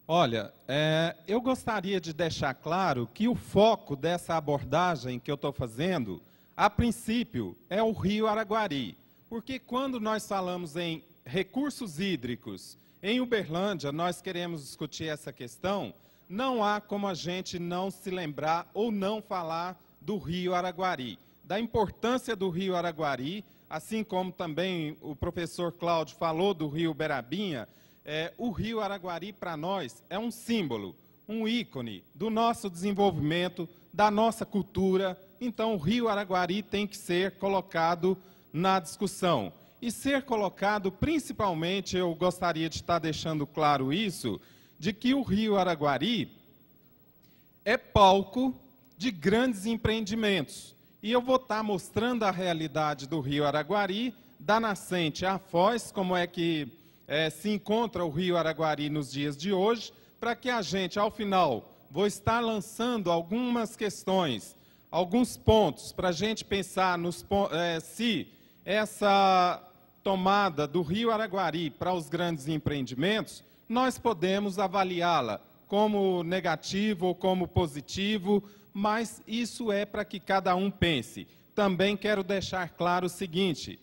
Olha, eu gostaria de deixar claro que o foco dessa abordagem que eu estou fazendo, a princípio, é o Rio Araguari. Porque quando nós falamos em recursos hídricos em Uberlândia, nós queremos discutir essa questão, não há como a gente não se lembrar ou não falar do Rio Araguari, da importância do Rio Araguari, assim como também o professor Cláudio falou do Rio Berabinha. O Rio Araguari, para nós, é um símbolo, um ícone do nosso desenvolvimento, da nossa cultura. Então, o Rio Araguari tem que ser colocado na discussão. E ser colocado, principalmente, eu gostaria de estar deixando claro isso, de que o Rio Araguari é palco de grandes empreendimentos. E eu vou estar mostrando a realidade do Rio Araguari, da nascente à foz, como é que se encontra o Rio Araguari nos dias de hoje, para que a gente, ao final, vou estar lançando algumas questões, alguns pontos, para a gente pensar se essa tomada do Rio Araguari para os grandes empreendimentos, nós podemos avaliá-la como negativo ou como positivo, mas isso é para que cada um pense. Também quero deixar claro o seguinte: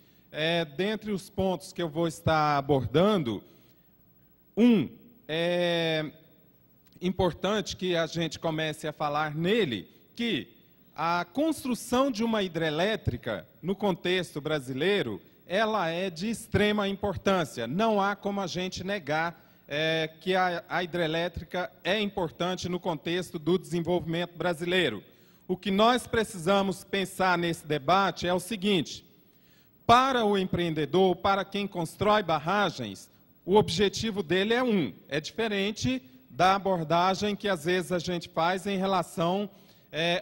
dentre os pontos que eu vou estar abordando, é importante que a gente comece a falar nele, que a construção de uma hidrelétrica, no contexto brasileiro, ela é de extrema importância. Não há como a gente negar que a hidrelétrica é importante no contexto do desenvolvimento brasileiro. O que nós precisamos pensar nesse debate é o seguinte: para o empreendedor, para quem constrói barragens, o objetivo dele é diferente da abordagem que às vezes a gente faz em relação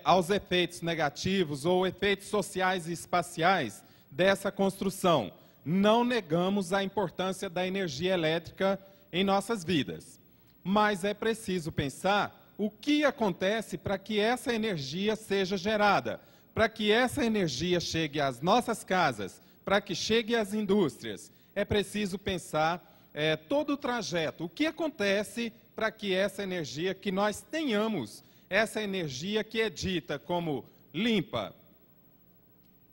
aos efeitos negativos ou efeitos sociais e espaciais dessa construção. Não negamos a importância da energia elétrica em nossas vidas, mas é preciso pensar o que acontece para que essa energia seja gerada, para que essa energia chegue às nossas casas, para que chegue às indústrias. É preciso pensar todo o trajeto, o que acontece para que essa energia, que nós tenhamos, essa energia que é dita como limpa,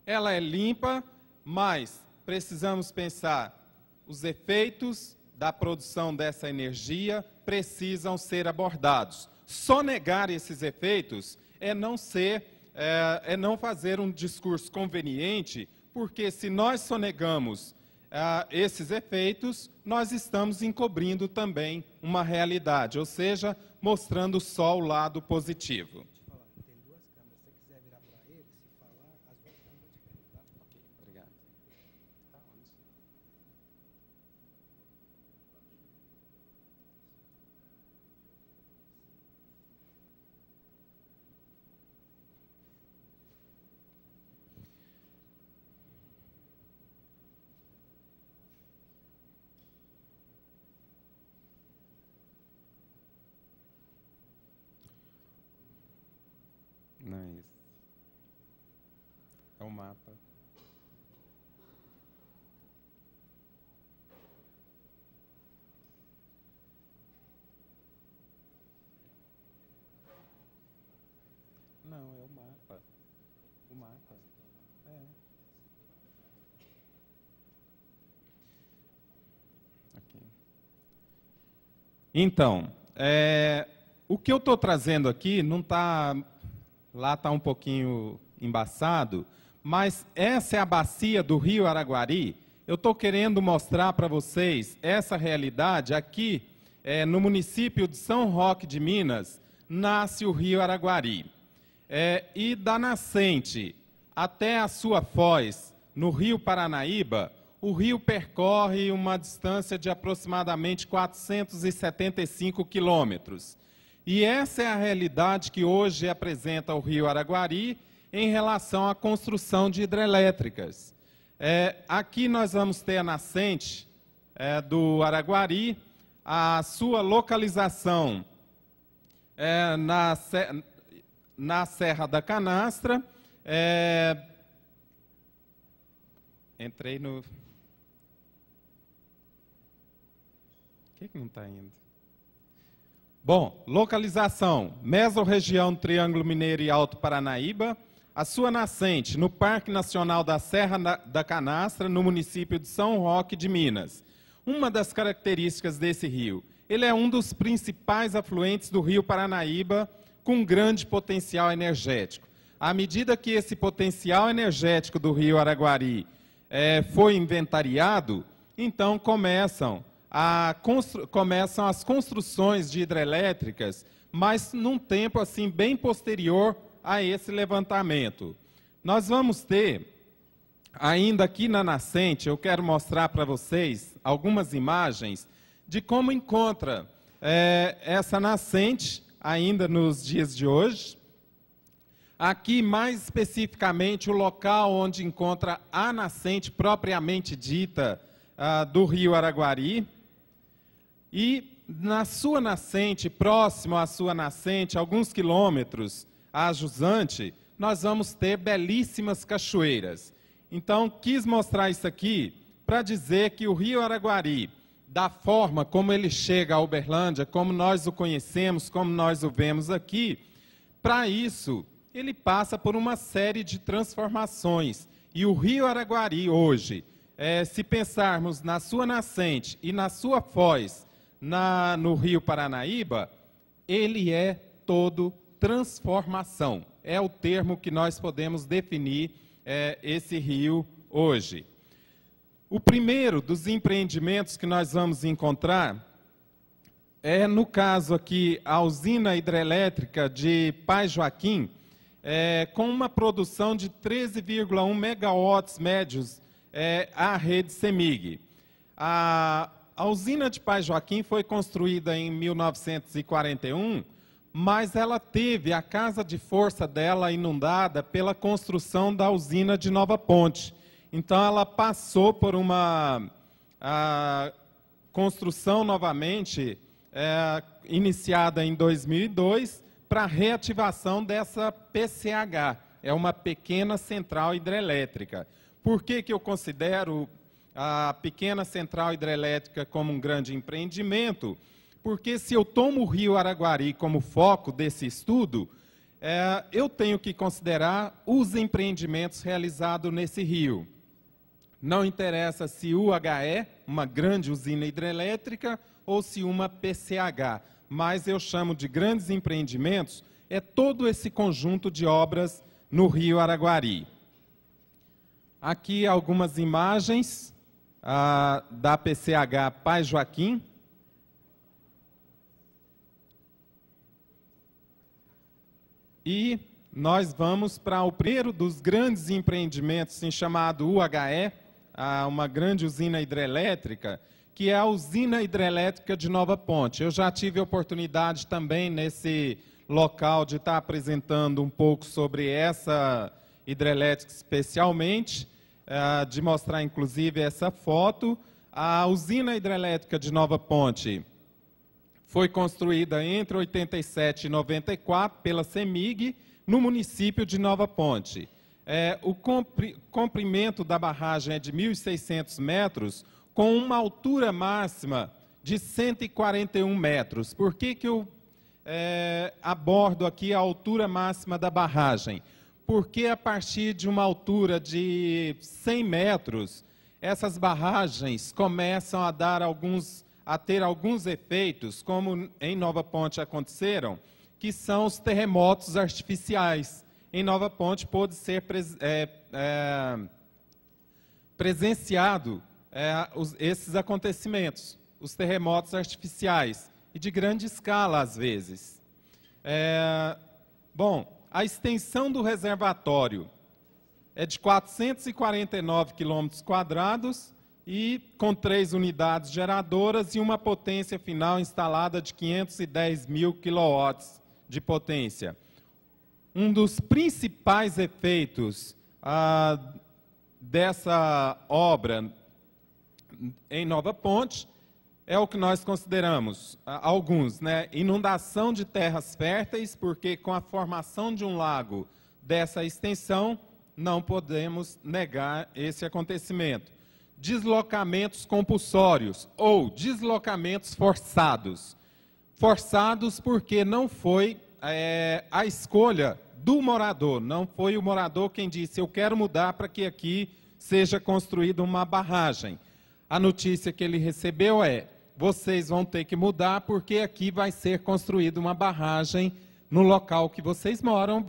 ela é limpa, mas precisamos pensar os efeitos da produção dessa energia precisam ser abordados. Só negar esses efeitos é não fazer um discurso conveniente, porque se nós sonegamos esses efeitos, nós estamos encobrindo também uma realidade, ou seja, mostrando só o lado positivo. Tem duas câmeras, se você quiser virar para ele, se falar, as duas câmeras te veem, tá? Ok, obrigado. Tá onde? Não é isso. É o mapa. Não, é o mapa. O mapa. Ok. Então, o que eu estou trazendo aqui não está... Lá está um pouquinho embaçado, mas essa é a bacia do Rio Araguari. Eu estou querendo mostrar para vocês essa realidade. Aqui, no município de São Roque de Minas, nasce o Rio Araguari. E da nascente até a sua foz, no Rio Paranaíba, o rio percorre uma distância de aproximadamente 475 quilômetros. E essa é a realidade que hoje apresenta o Rio Araguari em relação à construção de hidrelétricas. Aqui nós vamos ter a nascente do Araguari, a sua localização na Serra da Canastra. Entrei no... Por que não está indo? Bom, localização, mesorregião do Triângulo Mineiro e Alto Paranaíba, a sua nascente no Parque Nacional da Serra da Canastra, no município de São Roque de Minas. Uma das características desse rio, ele é um dos principais afluentes do rio Paranaíba, com grande potencial energético. À medida que esse potencial energético do rio Araguari foi inventariado, então começam as construções de hidrelétricas, mas num tempo assim bem posterior a esse levantamento. Nós vamos ter, ainda aqui na nascente, eu quero mostrar para vocês algumas imagens de como encontra essa nascente ainda nos dias de hoje. Aqui, mais especificamente, o local onde encontra a nascente propriamente dita do rio Araguari. E na sua nascente, próximo à sua nascente, alguns quilômetros a jusante, nós vamos ter belíssimas cachoeiras. Então, quis mostrar isso aqui para dizer que o rio Araguari, da forma como ele chega a Uberlândia, como nós o conhecemos, como nós o vemos aqui, para isso, ele passa por uma série de transformações. E o rio Araguari hoje, se pensarmos na sua nascente e na sua foz, no rio Paranaíba, ele é todo transformação. É o termo que nós podemos definir esse rio hoje. O primeiro dos empreendimentos que nós vamos encontrar é, no caso aqui, a usina hidrelétrica de Pai Joaquim, com uma produção de 13,1 megawatts médios à rede CEMIG. A usina de Pai Joaquim foi construída em 1941, mas ela teve a casa de força dela inundada pela construção da usina de Nova Ponte. Então, ela passou por uma construção novamente, iniciada em 2002, para a reativação dessa PCH. É uma pequena central hidrelétrica. Por que eu considero a pequena central hidrelétrica como um grande empreendimento? Porque se eu tomo o rio Araguari como foco desse estudo, eu tenho que considerar os empreendimentos realizados nesse rio. Não interessa se UHE, uma grande usina hidrelétrica, ou se uma PCH, mas eu chamo de grandes empreendimentos, todo esse conjunto de obras no rio Araguari. Aqui algumas imagens da PCH Pai Joaquim. E nós vamos para o primeiro dos grandes empreendimentos, assim, chamado UHE, uma grande usina hidrelétrica, que é a usina hidrelétrica de Nova Ponte. Eu já tive a oportunidade também nesse local de estar apresentando um pouco sobre essa hidrelétrica especialmente, de mostrar inclusive essa foto. A usina hidrelétrica de Nova Ponte foi construída entre 87 e 94 pela CEMIG, no município de Nova Ponte. O comprimento da barragem é de 1.600 metros, com uma altura máxima de 141 metros. Por que eu abordo aqui a altura máxima da barragem? Porque a partir de uma altura de 100 metros, essas barragens começam a ter alguns efeitos, como em Nova Ponte aconteceram, que são os terremotos artificiais. Em Nova Ponte pôde ser presenciado esses acontecimentos, os terremotos artificiais, e de grande escala às vezes. Bom, a extensão do reservatório é de 449 quilômetros quadrados, e com 3 unidades geradoras e uma potência final instalada de 510 mil quilowatts de potência. Um dos principais efeitos dessa obra em Nova Ponte é o que nós consideramos, alguns, inundação de terras férteis, porque com a formação de um lago dessa extensão, não podemos negar esse acontecimento. Deslocamentos compulsórios ou deslocamentos forçados. forçados porque não foi a escolha do morador, não foi o morador quem disse, eu quero mudar para que aqui seja construída uma barragem. A notícia que ele recebeu é, vocês vão ter que mudar porque aqui vai ser construída uma barragem no local que vocês moram,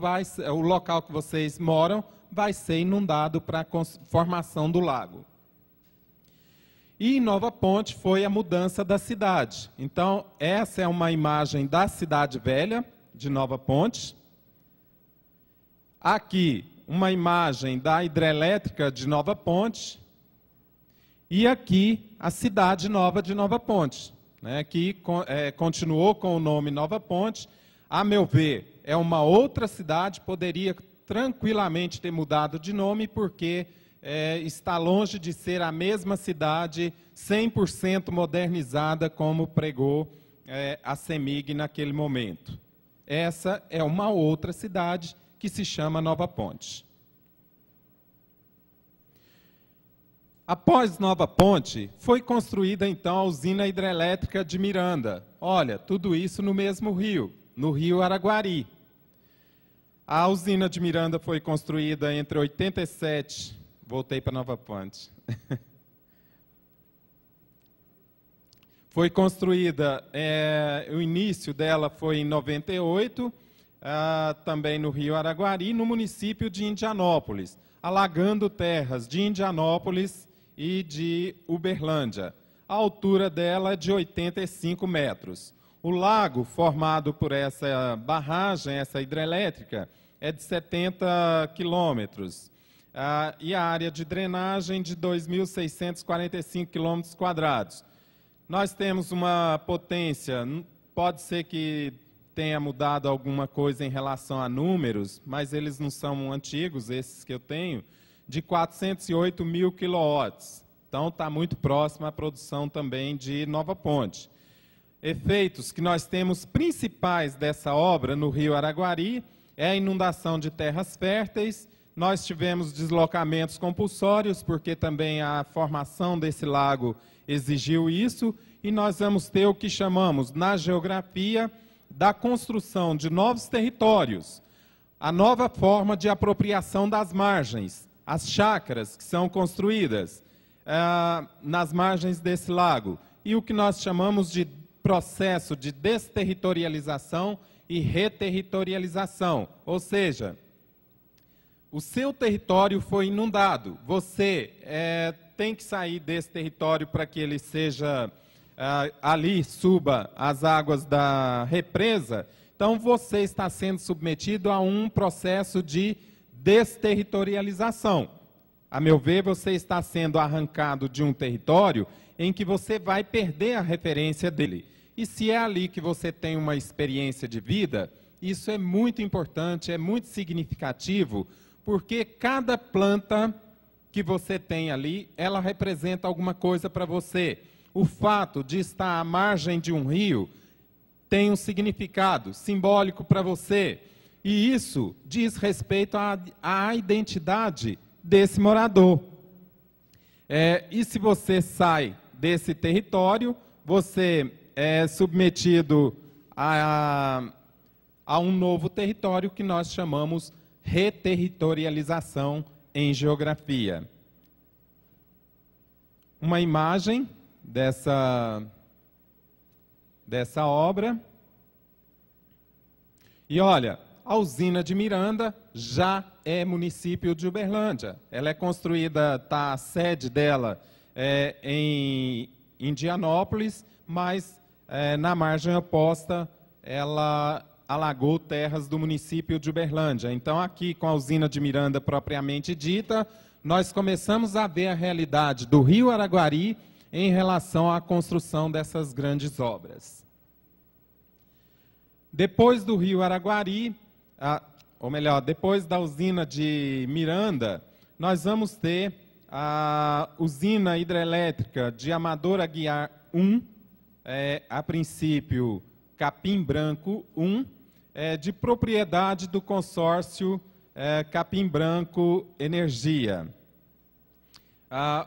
o local que vocês moram vai ser inundado para a formação do lago. E em Nova Ponte foi a mudança da cidade. Então, essa é uma imagem da cidade velha de Nova Ponte. Aqui, uma imagem da hidrelétrica de Nova Ponte. E aqui, a cidade nova de Nova Ponte, né, que continuou com o nome Nova Ponte. A meu ver, é uma outra cidade, poderia tranquilamente ter mudado de nome, porque está longe de ser a mesma cidade 100% modernizada, como pregou a CEMIG naquele momento. Essa é uma outra cidade que se chama Nova Ponte. Após Nova Ponte, foi construída então a usina hidrelétrica de Miranda. Olha, tudo isso no mesmo rio, no rio Araguari. A usina de Miranda foi construída entre 87... Voltei para Nova Ponte. Foi construída, o início dela foi em 98, também no rio Araguari, no município de Indianópolis, alagando terras de Indianópolis e de Uberlândia. A altura dela é de 85 metros. O lago formado por essa barragem, essa hidrelétrica, é de 70 quilômetros. E a área de drenagem de 2.645 km². Nós temos uma potência, pode ser que tenha mudado alguma coisa em relação a números, mas eles não são antigos, esses que eu tenho, de 408 mil quilowatts. Então, está muito próximo à produção também de Nova Ponte. Efeitos que nós temos principais dessa obra no rio Araguari é a inundação de terras férteis. Nós tivemos deslocamentos compulsórios, porque também a formação desse lago exigiu isso, e nós vamos ter o que chamamos, na geografia, da construção de novos territórios, a nova forma de apropriação das margens, as chácaras que são construídas nas margens desse lago, e o que nós chamamos de processo de desterritorialização e reterritorialização, ou seja, o seu território foi inundado, você tem que sair desse território para que ele seja, ali suba as águas da represa, então você está sendo submetido a um processo de desterritorialização. A meu ver, você está sendo arrancado de um território em que você vai perder a referência dele. E se é ali que você tem uma experiência de vida, isso é muito importante, é muito significativo, porque cada planta que você tem ali, ela representa alguma coisa para você. O fato de estar à margem de um rio tem um significado simbólico para você. E isso diz respeito à identidade desse morador. E se você sai desse território, você é submetido a um novo território que nós chamamos reterritorialização em geografia. Uma imagem dessa obra. E olha, a usina de Miranda já é município de Uberlândia. Ela é construída, a sede dela em Indianópolis, mas na margem oposta ela alagou terras do município de Uberlândia. Então, aqui com a usina de Miranda propriamente dita, nós começamos a ver a realidade do rio Araguari em relação à construção dessas grandes obras. Depois do rio Araguari, ou melhor, depois da usina de Miranda, nós vamos ter a usina hidrelétrica de Amador Aguiar 1, a princípio Capim Branco 1, de propriedade do consórcio Capim Branco Energia.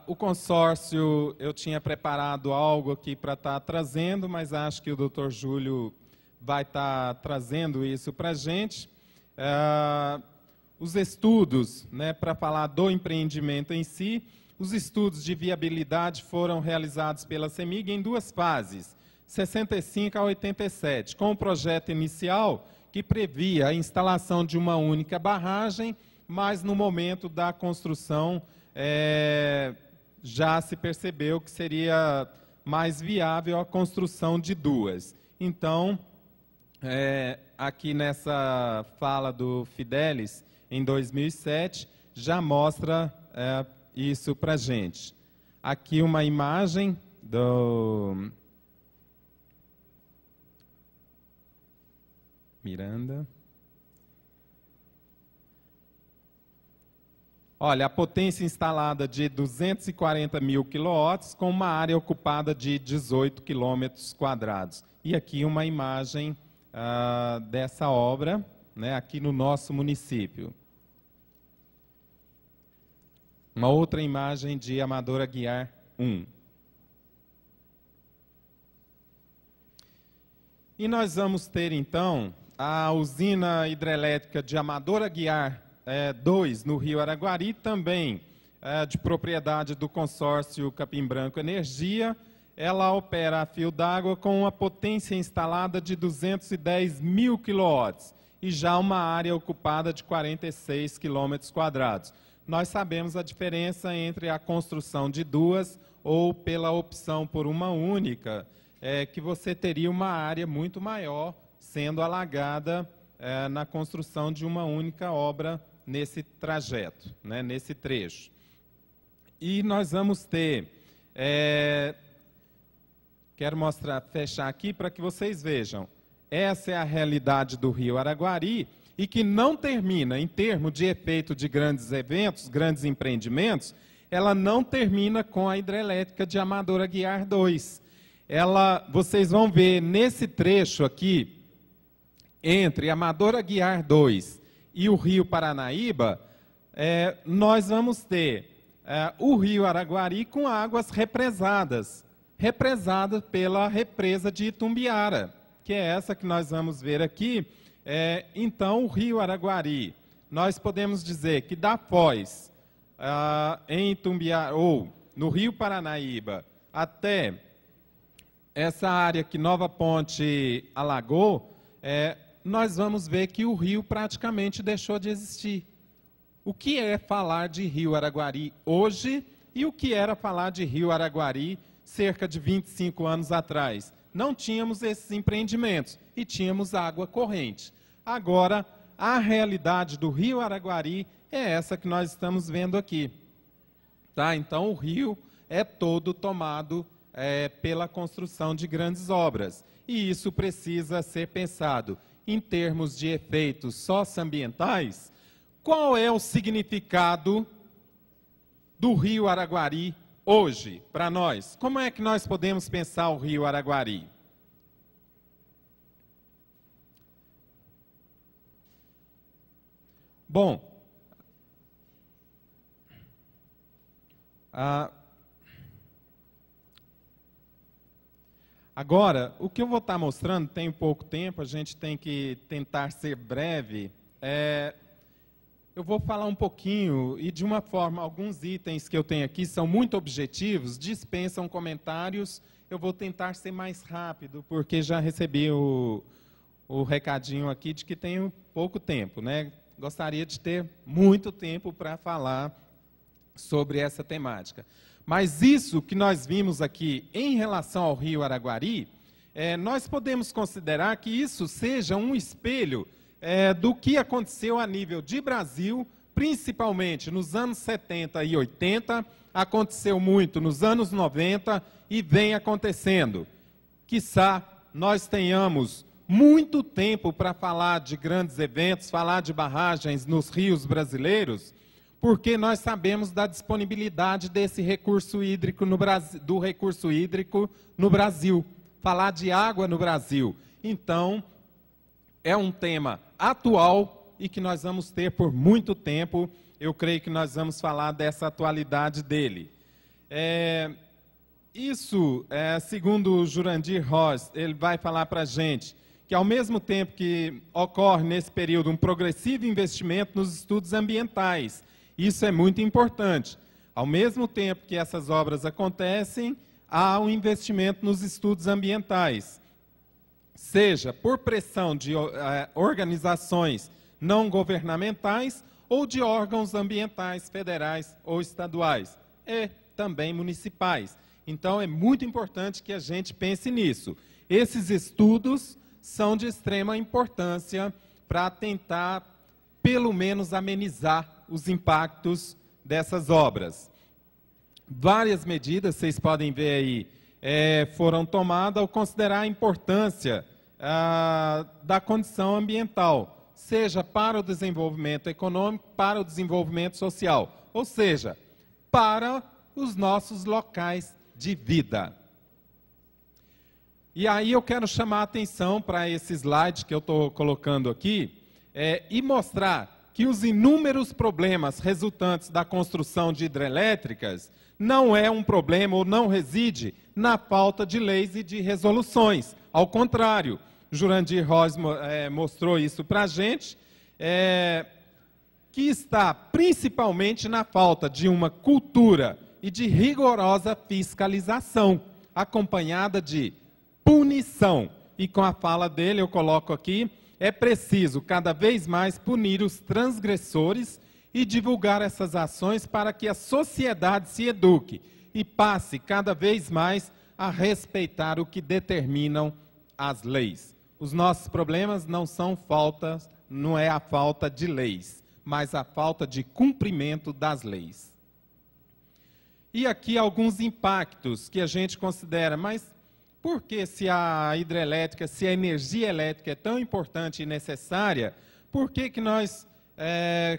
O consórcio, eu tinha preparado algo aqui para estar trazendo, mas acho que o Dr. Júlio vai estar trazendo isso para a gente. Os estudos, né, para falar do empreendimento em si, os estudos de viabilidade foram realizados pela CEMIG em duas fases, 65 a 87, com o projeto inicial que previa a instalação de uma única barragem, mas no momento da construção já se percebeu que seria mais viável a construção de duas. Então, aqui nessa fala do Fidelis, em 2007, já mostra isso para a gente. Aqui uma imagem do Miranda. Olha, a potência instalada de 240 mil quilowatts com uma área ocupada de 18 quilômetros quadrados. E aqui uma imagem dessa obra, né, aqui no nosso município. Uma outra imagem de Amador Aguiar 1. E nós vamos ter, então, a usina hidrelétrica de Amador Aguiar 2, no Rio Araguari, também de propriedade do consórcio Capim Branco Energia. Ela opera a fio d'água com uma potência instalada de 210 mil quilowatts e já uma área ocupada de 46 quilômetros quadrados. Nós sabemos a diferença entre a construção de duas ou pela opção por uma única, que você teria uma área muito maior sendo alagada na construção de uma única obra nesse trajeto, né, nesse trecho. E nós vamos ter, quero fechar aqui para que vocês vejam, essa é a realidade do Rio Araguari, e que não termina, em termos de efeito de grandes eventos, grandes empreendimentos, ela não termina com a hidrelétrica de Amador Aguiar 2. Vocês vão ver nesse trecho aqui, entre Amador Aguiar 2 e o Rio Paranaíba, nós vamos ter o Rio Araguari com águas represadas pela represa de Itumbiara, que é essa que nós vamos ver aqui. Então, o Rio Araguari, nós podemos dizer que da Foz, em Itumbiara, ou no Rio Paranaíba, até essa área que Nova Ponte alagou, nós vamos ver que o rio praticamente deixou de existir. O que é falar de Rio Araguari hoje e o que era falar de Rio Araguari cerca de 25 anos atrás? Não tínhamos esses empreendimentos e tínhamos água corrente. Agora, a realidade do Rio Araguari é essa que nós estamos vendo aqui. Tá? Então, o rio é todo tomado pela construção de grandes obras. E isso precisa ser pensado em termos de efeitos socioambientais. Qual é o significado do Rio Araguari hoje, para nós? Como é que nós podemos pensar o Rio Araguari? Bom, agora, o que eu vou estar mostrando, tem pouco tempo, a gente tem que tentar ser breve. Eu vou falar um pouquinho, e de uma forma, alguns itens que eu tenho aqui são muito objetivos, dispensam comentários. Eu vou tentar ser mais rápido, porque já recebi o recadinho aqui de que tenho pouco tempo, né? Gostaria de ter muito tempo para falar sobre essa temática. Mas isso que nós vimos aqui em relação ao Rio Araguari, nós podemos considerar que isso seja um espelho do que aconteceu a nível de Brasil, principalmente nos anos 70 e 80, aconteceu muito nos anos 90 e vem acontecendo. Quiçá nós tenhamos muito tempo para falar de grandes eventos, falar de barragens nos rios brasileiros, porque nós sabemos da disponibilidade desse recurso hídrico no Brasil, falar de água no Brasil. Então, é um tema atual e que nós vamos ter por muito tempo eu creio que nós vamos falar dessa atualidade dele. Segundo o Jurandir Ross, ele vai falar para a gente que, ao mesmo tempo que ocorre nesse período um progressivo investimento nos estudos ambientais, isso é muito importante. Ao mesmo tempo que essas obras acontecem, há um investimento nos estudos ambientais, seja por pressão de organizações não governamentais ou de órgãos ambientais federais ou estaduais, e também municipais. Então, é muito importante que a gente pense nisso. Esses estudos são de extrema importância para tentar, pelo menos, amenizar os impactos dessas obras. Várias medidas, vocês podem ver aí, foram tomadas ao considerar a importância da condição ambiental, seja para o desenvolvimento econômico, para o desenvolvimento social, ou seja, para os nossos locais de vida. E aí eu quero chamar a atenção para esse slide que eu estou colocando aqui, e mostrar que os inúmeros problemas resultantes da construção de hidrelétricas não é um problema ou não reside na falta de leis e de resoluções. Ao contrário, Jurandir Ross mostrou isso para a gente, que está principalmente na falta de uma cultura e de rigorosa fiscalização, acompanhada de punição. E com a fala dele, eu coloco aqui, é preciso cada vez mais punir os transgressores e divulgar essas ações para que a sociedade se eduque e passe cada vez mais a respeitar o que determinam as leis. Os nossos problemas não é a falta de leis, mas a falta de cumprimento das leis. E aqui alguns impactos que a gente considera, mas por que se a hidrelétrica, se a energia elétrica é tão importante e necessária, por que nós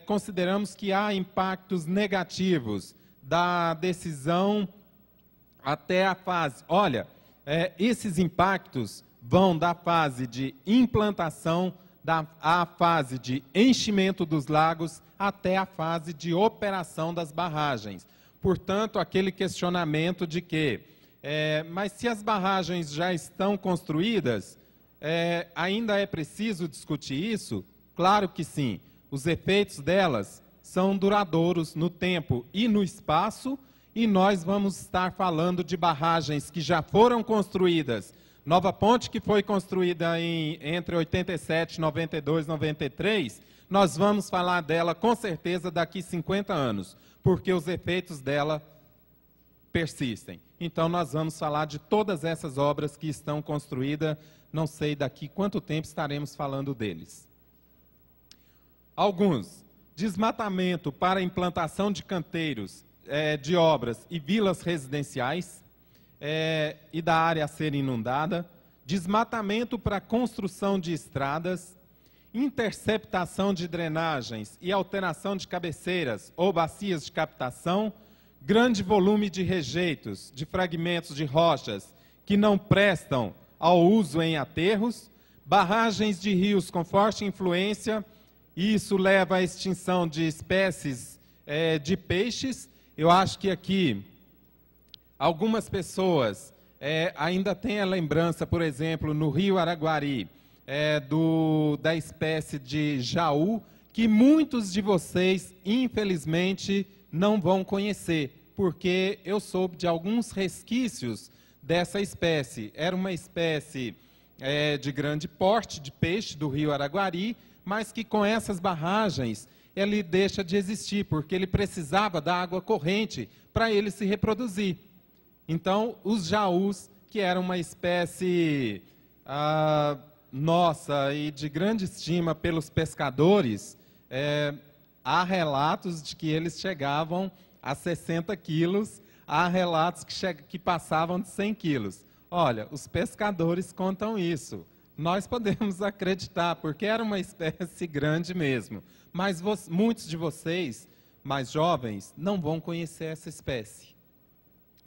consideramos que há impactos negativos da decisão até a fase? Olha, esses impactos vão da fase de implantação, à fase de enchimento dos lagos, até a fase de operação das barragens. Portanto, aquele questionamento de que, mas se as barragens já estão construídas, ainda é preciso discutir isso? Claro que sim. Os efeitos delas são duradouros no tempo e no espaço, e nós vamos estar falando de barragens que já foram construídas. Nova Ponte, que foi construída entre 87, 92, 93, nós vamos falar dela com certeza daqui a 50 anos, porque os efeitos dela persistem. Então, nós vamos falar de todas essas obras que estão construídas, não sei daqui quanto tempo estaremos falando deles. Alguns: desmatamento para implantação de canteiros, de obras e vilas residenciais, e da área a ser inundada, desmatamento para construção de estradas, interceptação de drenagens e alteração de cabeceiras ou bacias de captação, grande volume de rejeitos, de fragmentos de rochas que não prestam ao uso em aterros, barragens de rios com forte influência, e isso leva à extinção de espécies de peixes. Eu acho que aqui algumas pessoas ainda têm a lembrança, por exemplo, no Rio Araguari, da espécie de jaú, que muitos de vocês, infelizmente, não vão conhecer, porque eu soube de alguns resquícios dessa espécie. Era uma espécie de grande porte de peixe do Rio Araguari, mas que com essas barragens ele deixa de existir, porque ele precisava da água corrente para ele se reproduzir. Então, os jaús, que eram uma espécie nossa e de grande estima pelos pescadores, há relatos de que eles chegavam a 60 quilos, há relatos que passavam de 100 quilos. Olha, os pescadores contam isso. Nós podemos acreditar, porque era uma espécie grande mesmo. Mas muitos de vocês, mais jovens, não vão conhecer essa espécie,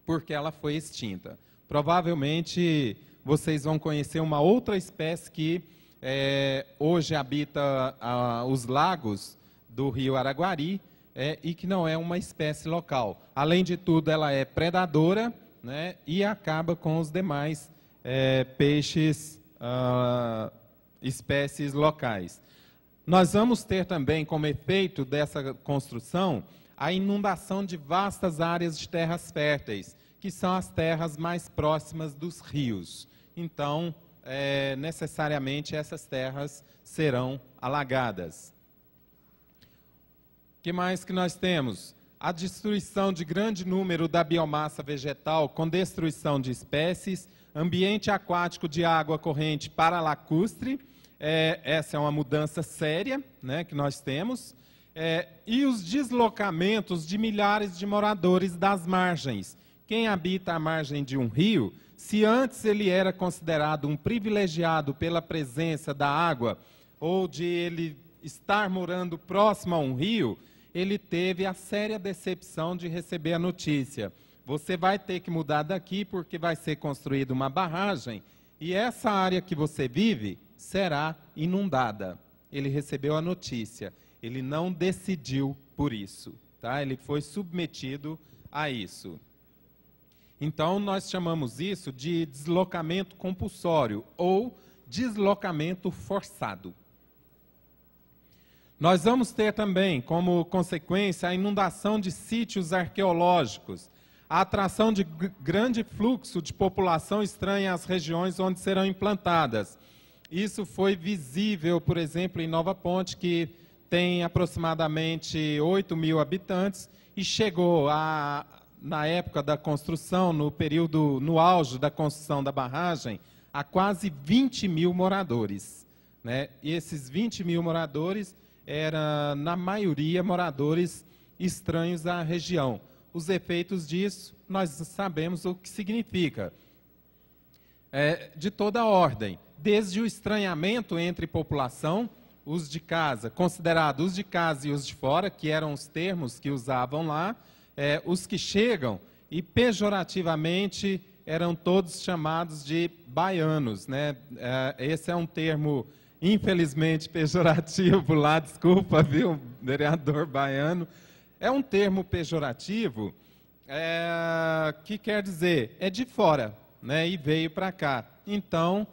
porque ela foi extinta. Provavelmente vocês vão conhecer uma outra espécie que hoje habita os lagos do Rio Araguari, e que não é uma espécie local. Além de tudo, ela é predadora, né, e acaba com os demais peixes, espécies locais. Nós vamos ter também, como efeito dessa construção, a inundação de vastas áreas de terras férteis, que são as terras mais próximas dos rios. Então, necessariamente, essas terras serão alagadas. O que mais que nós temos? A destruição de grande número da biomassa vegetal com destruição de espécies, ambiente aquático de água corrente para lacustre, essa é uma mudança séria, né, que nós temos, e os deslocamentos de milhares de moradores das margens. Quem habita a margem de um rio, se antes ele era considerado um privilegiado pela presença da água, ou de ele estar morando próximo a um rio, ele teve a séria decepção de receber a notícia: você vai ter que mudar daqui porque vai ser construída uma barragem e essa área que você vive será inundada. Ele recebeu a notícia, ele não decidiu por isso, tá? Ele foi submetido a isso. Então, nós chamamos isso de deslocamento compulsório ou deslocamento forçado. Nós vamos ter também, como consequência, a inundação de sítios arqueológicos, a atração de grande fluxo de população estranha às regiões onde serão implantadas. Isso foi visível, por exemplo, em Nova Ponte, que tem aproximadamente 8.000 habitantes e chegou na época da construção, no auge da construção da barragem, a quase 20.000 moradores, né? E esses 20.000 moradores eram, na maioria, moradores estranhos à região. Os efeitos disso, nós sabemos o que significa. De toda a ordem, desde o estranhamento entre população, os de casa, considerados os de casa e os de fora, que eram os termos que usavam lá, os que chegam, e pejorativamente eram todos chamados de baianos, né? Esse é um termo, infelizmente, pejorativo lá, desculpa, viu, vereador baiano. É um termo pejorativo que quer dizer, é de fora, né, e veio para cá. Então,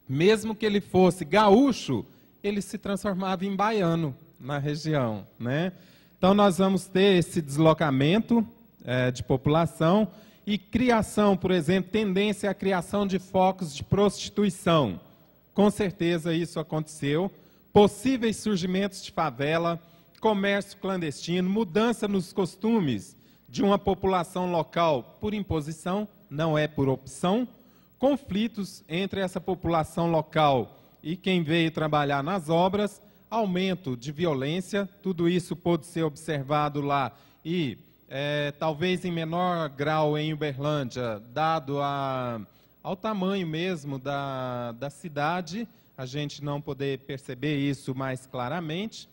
mesmo que ele fosse gaúcho, ele se transformava em baiano na região, né? Então, nós vamos ter esse deslocamento de população e criação, por exemplo, tendência à criação de focos de prostituição. Com certeza isso aconteceu. Possíveis surgimentos de favela, comércio clandestino, mudança nos costumes de uma população local por imposição, não é por opção, conflitos entre essa população local e quem veio trabalhar nas obras, aumento de violência, tudo isso pode ser observado lá e talvez em menor grau em Uberlândia, dado ao tamanho mesmo da cidade, a gente não poder perceber isso mais claramente.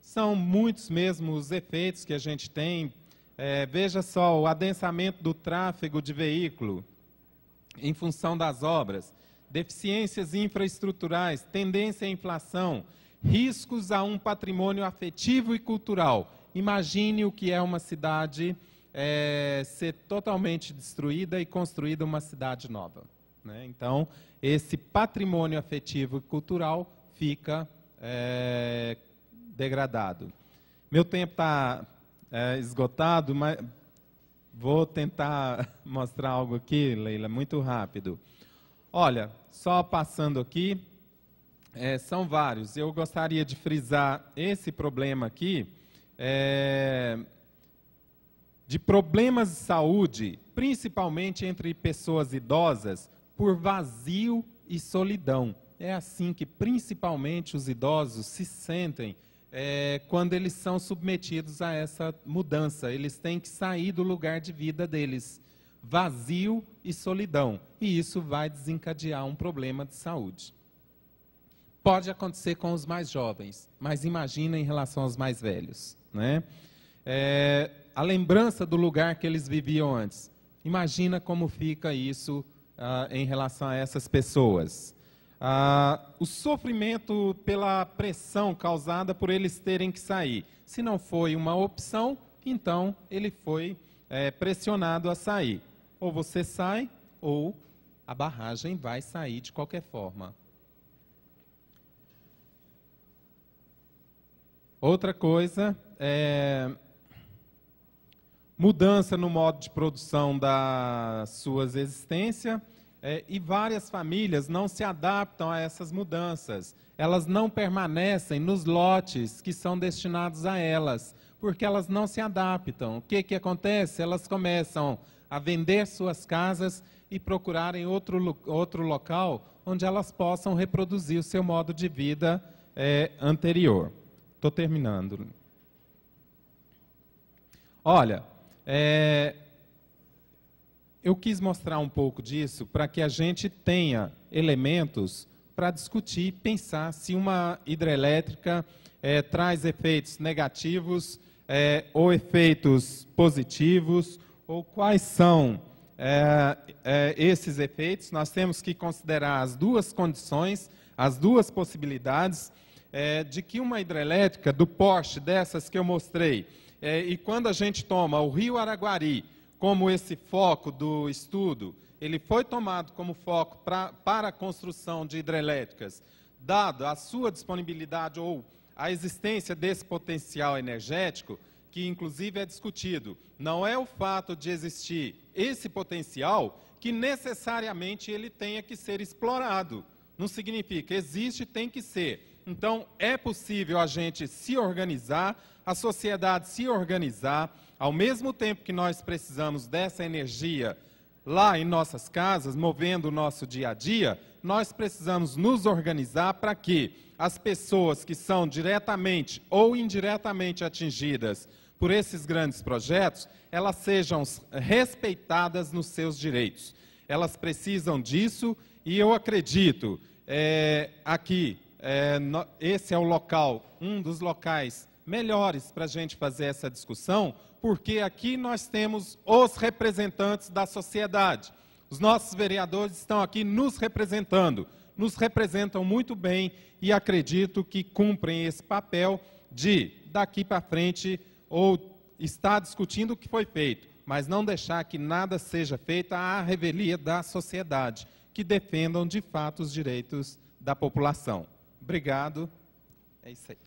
São muitos mesmo os efeitos que a gente tem. Veja só, o adensamento do tráfego de veículo em função das obras, deficiências infraestruturais, tendência à inflação, riscos a um patrimônio afetivo e cultural. Imagine o que é uma cidade ser totalmente destruída e construída uma cidade nova, né? Então, esse patrimônio afetivo e cultural fica degradado. Meu tempo está esgotado, mas vou tentar mostrar algo aqui, Leila, muito rápido. Olha, só passando aqui, são vários. Eu gostaria de frisar esse problema aqui, de problemas de saúde, principalmente entre pessoas idosas, por vazio e solidão. É assim que, principalmente, os idosos se sentem quando eles são submetidos a essa mudança. Eles têm que sair do lugar de vida deles. Vazio e solidão. E isso vai desencadear um problema de saúde. Pode acontecer com os mais jovens, mas imagina em relação aos mais velhos, né? A lembrança do lugar que eles viviam antes. Imagina como fica isso em relação a essas pessoas. o sofrimento pela pressão causada por eles terem que sair. Se não foi uma opção, então ele foi pressionado a sair. Ou você sai, ou a barragem vai sair de qualquer forma. Outra coisa é mudança no modo de produção das suas existências, e várias famílias não se adaptam a essas mudanças. Elas não permanecem nos lotes que são destinados a elas, porque elas não se adaptam. O que acontece? Elas começam a vender suas casas e procurarem outro local onde elas possam reproduzir o seu modo de vida anterior. Estou terminando. Olha, eu quis mostrar um pouco disso para que a gente tenha elementos para discutir, pensar se uma hidrelétrica traz efeitos negativos ou efeitos positivos, ou quais são esses efeitos. Nós temos que considerar as duas condições, as duas possibilidades, de que uma hidrelétrica do porte dessas que eu mostrei, e quando a gente toma o Rio Araguari como esse foco do estudo, ele foi tomado como foco para a construção de hidrelétricas, dado a sua disponibilidade ou a existência desse potencial energético, que inclusive é discutido. Não é o fato de existir esse potencial que necessariamente ele tenha que ser explorado. Não significa, existe, tem que ser. Então, é possível a gente se organizar, a sociedade se organizar, ao mesmo tempo que nós precisamos dessa energia lá em nossas casas, movendo o nosso dia a dia, nós precisamos nos organizar para que as pessoas que são diretamente ou indiretamente atingidas por esses grandes projetos, elas sejam respeitadas nos seus direitos. Elas precisam disso e eu acredito, aqui, esse é o local, um dos locais melhores para a gente fazer essa discussão, porque aqui nós temos os representantes da sociedade. Os nossos vereadores estão aqui nos representam muito bem e acredito que cumprem esse papel de, daqui para frente, ou estar discutindo o que foi feito, mas não deixar que nada seja feito à revelia da sociedade, que defendam de fato os direitos da população. Obrigado. É isso aí.